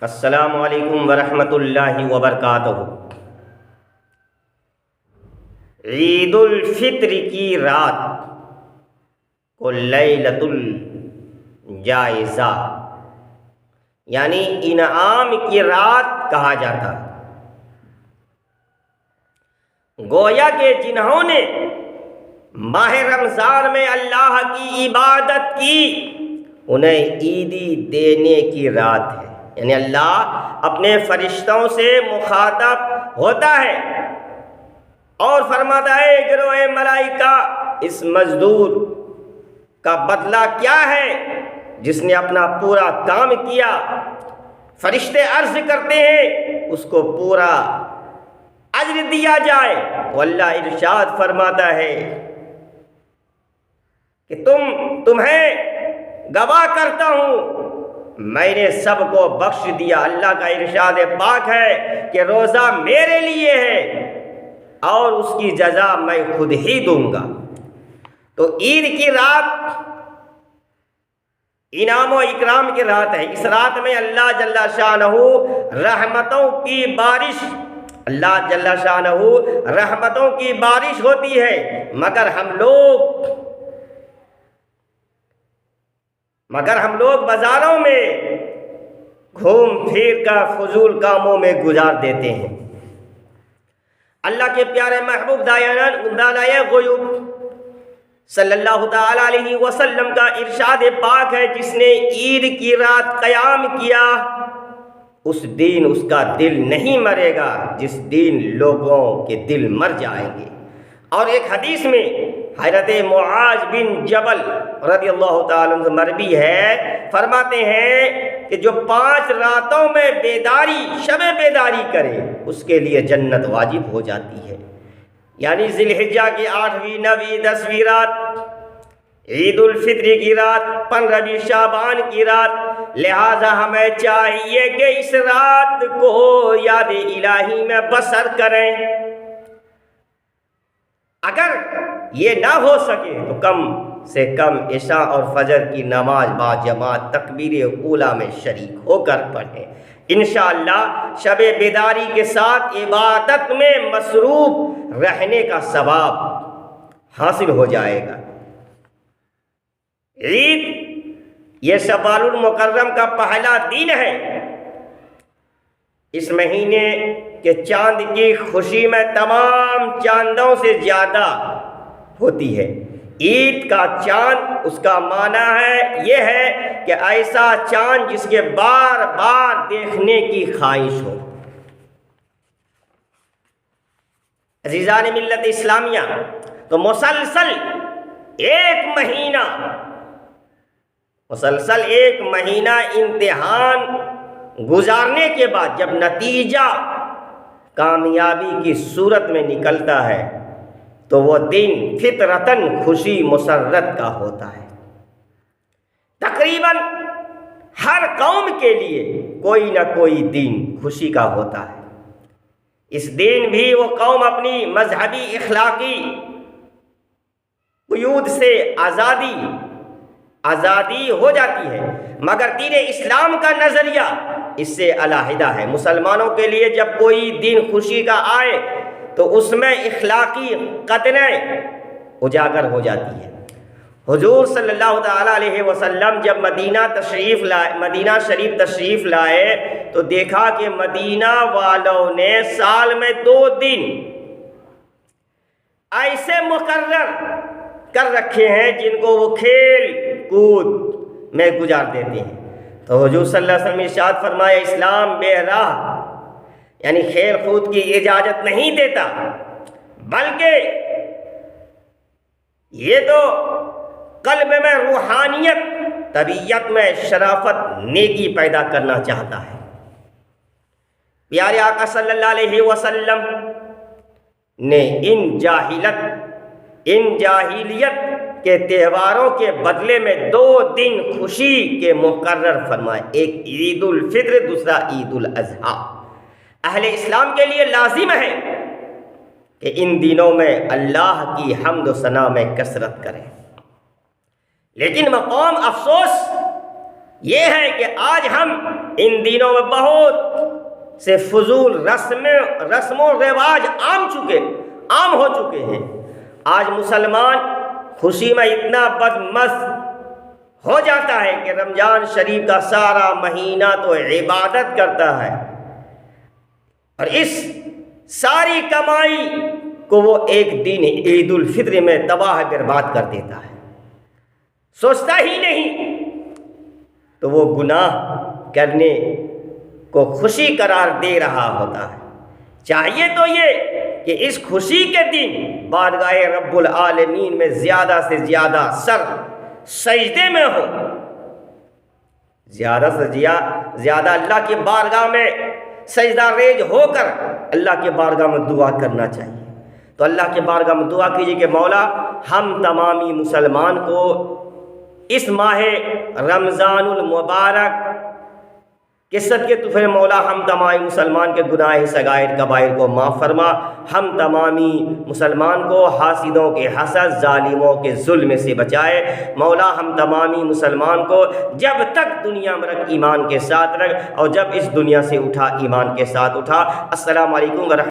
السلام علیکم ورحمۃ اللہ وبرکاتہ۔ عید الفطر کی رات کو لیلۃ الجائزہ یعنی انعام کی رات کہا جاتا ہے۔ گویا کہ جنہوں نے ماہ رمضان میں اللہ کی عبادت کی انہیں عیدی دینے کی رات ہے، یعنی اللہ اپنے فرشتوں سے مخاطب ہوتا ہے اور فرماتا ہے گروہ ملائکہ اس مزدور کا بدلہ کیا ہے جس نے اپنا پورا کام کیا۔ فرشتے عرض کرتے ہیں اس کو پورا اجر دیا جائے تو اللہ ارشاد فرماتا ہے کہ تمہیں گواہ کرتا ہوں میں نے سب کو بخش دیا۔ اللہ کا ارشاد پاک ہے کہ روزہ میرے لیے ہے اور اس کی جزا میں خود ہی دوں گا۔ تو عید کی رات انعام و اکرام کی رات ہے۔ اس رات میں اللہ جل شانہ رحمتوں کی بارش ہوتی ہے، مگر ہم لوگ بازاروں میں گھوم پھر کر فضول کاموں میں گزار دیتے ہیں۔ اللہ کے پیارے محبوب دانائے غیوب صلی اللہ تعالی علیہ وسلم کا ارشاد پاک ہے جس نے عید کی رات قیام کیا اس دن اس کا دل نہیں مرے گا جس دن لوگوں کے دل مر جائیں گے۔ اور ایک حدیث میں حضرت معاذ بن جبل رضی اللہ تعالیٰ عنہ مروی ہے، فرماتے ہیں کہ جو 5 راتوں میں شب بیداری کرے اس کے لیے جنت واجب ہو جاتی ہے، یعنی ذی الحجہ کی 8ویں 9ویں 10ویں رات، عید الفطر کی رات، 15ویں شعبان کی رات۔ لہذا ہمیں چاہیے کہ اس رات کو یاد الہی میں بسر کریں۔ اگر یہ نہ ہو سکے تو کم سے کم عشاء اور فجر کی نماز با جماعت تکبیر اولیٰ میں شریک ہو کر پڑھیں۔ انشاءاللہ شب بیداری کے ساتھ عبادت میں مصروف رہنے کا ثواب حاصل ہو جائے گا۔ عید یہ شوال المکرم کا پہلا دن ہے۔ اس مہینے کے چاند کی خوشی میں تمام چاندوں سے زیادہ ہوتی ہے۔ عید کا چاند اس کا معنی یہ ہے کہ ایسا چاند جس کے بار بار دیکھنے کی خواہش ہو۔ عزیزان ملت اسلامیہ، تو مسلسل ایک مہینہ امتحان گزارنے کے بعد جب نتیجہ کامیابی کی صورت میں نکلتا ہے تو وہ دن فطرتاً خوشی مسرت کا ہوتا ہے۔ تقریباً ہر قوم کے لیے کوئی نہ کوئی دن خوشی کا ہوتا ہے۔ اس دن بھی وہ قوم اپنی مذہبی اخلاقی قیود سے آزادی ہو جاتی ہے، مگر دین اسلام کا نظریہ اس سے علیحدہ ہے۔ مسلمانوں کے لیے جب کوئی دن خوشی کا آئے تو اس میں اخلاقی قدریں اجاگر ہو جاتی ہے۔ حضور صلی اللہ تعالیٰ علیہ وسلم جب مدینہ شریف تشریف لائے تو دیکھا کہ مدینہ والوں نے سال میں 2 دن ایسے مقرر کر رکھے ہیں جن کو وہ کھیل کود میں گزار دیتے ہیں۔ تو حضور صلی اللہ علیہ وسلم ارشاد فرمایا اسلام بے راہ یعنی کھیل کود کی اجازت نہیں دیتا، بلکہ یہ تو قلب میں روحانیت، طبیعت میں شرافت، نیکی پیدا کرنا چاہتا ہے۔ پیارے آقا صلی اللہ علیہ وسلم نے ان جاہلیت کے تہواروں کے بدلے میں 2 دن خوشی کے مقرر فرمائے، ایک عید الفطر، دوسرا عید الاضحیٰ۔ اہل اسلام کے لیے لازم ہے کہ ان دنوں میں اللہ کی حمد و ثنا میں کثرت کریں، لیکن مقام افسوس یہ ہے کہ آج ہم ان دنوں میں بہت سے فضول رسم و رواج عام ہو چکے ہیں۔ آج مسلمان خوشی میں اتنا بدمست ہو جاتا ہے کہ رمضان شریف کا سارا مہینہ تو عبادت کرتا ہے، اور اس ساری کمائی کو وہ ایک دن عید الفطر میں تباہ برباد کر دیتا ہے، سوچتا ہی نہیں، تو وہ گناہ کرنے کو خوشی قرار دے رہا ہوتا ہے۔ چاہیے تو یہ کہ اس خوشی کے دن بارگاہ رب العالمین میں زیادہ سے زیادہ سر سجدے میں ہو، زیادہ سے زیادہ اللہ کی بارگاہ میں سجدہ ریز ہو کر اللہ کی بارگاہ میں دعا کرنا چاہیے۔ تو اللہ کی بارگاہ میں دعا کیجیے کہ مولا ہم تمامی مسلمان کو اس ماہ رمضان المبارک کے صدقے تو پھر مولا ہم تمامی مسلمان کے گناہ صغائر کبائر کو معاف فرما، ہم تمامی مسلمان کو حاسدوں کے حسد، ظالموں کے ظلم سے بچائے۔ مولا ہم تمامی مسلمان کو جب تک دنیا میں رکھ ایمان کے ساتھ رکھ، اور جب اس دنیا سے اٹھا ایمان کے ساتھ اٹھا۔ السلام علیکم ورحمۃ